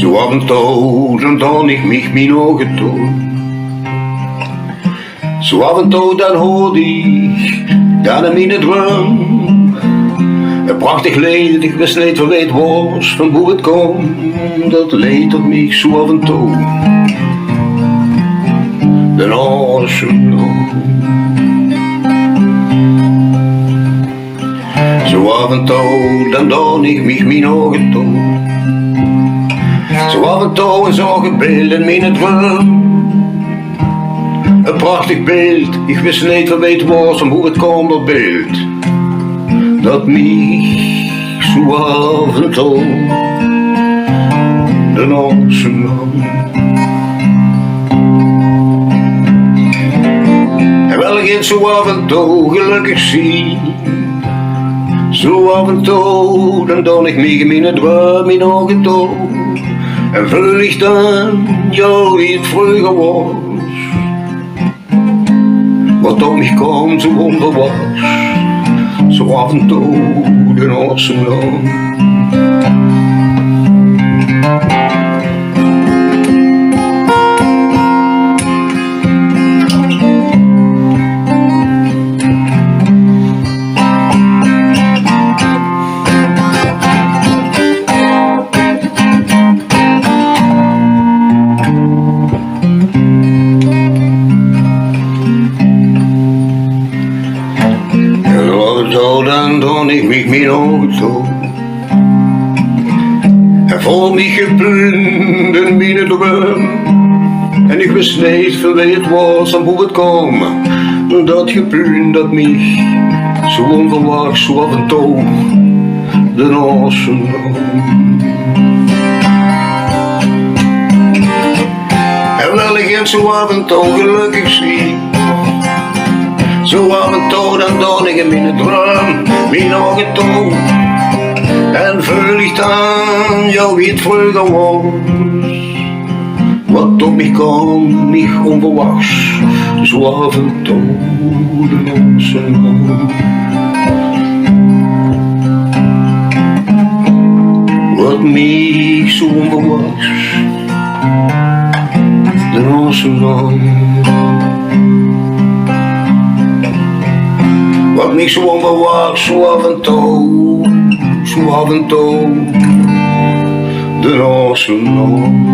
Zo af en toe dan ik mijn ogen toe. Zo af en toe dan hoorde ik dan in mijn droom een prachtig leed, ik wist niet van weet was, van hoe het komt. Dat leed op mij zo af en toe. De oceaan. Zo af en toe dan ik mijn ogen toe. Zo af en toe een zorgenbeeld in mijn droom. Een prachtig beeld, ik wist niet van weet was, van hoe het komt dat beeld. Dat mij zo af en toe de oceaan. En wel geen zo af en toe gelukkig zien. Zo af en toe dan ik mij in mijn droom mijn ogen toe. En vul ik dan jou wie het vroeger was. Wat om mij kwam zo onverwachts. Zo af en toe de oceaan. Dan ik mij mijn ogen toe. En voor mij geplund in mijn droom. En ik wist niet van wie het was en hoe het kwam. Dat geplund dat mij zo onverwachts zo af en toe de oceaan. En wel ik het zo af en toe gelukkig zie. Zo af en toe dan ik in mijn droom mijn ogen toe. En vul ik dan jou wie het vroeger was. Wat op mij kwam, niet onverwachts. Zo af en toe de oceaan. Wat mij zo onverwachts de oceaan. Wat mij zo onverwachts, zo af en toe de oceaan.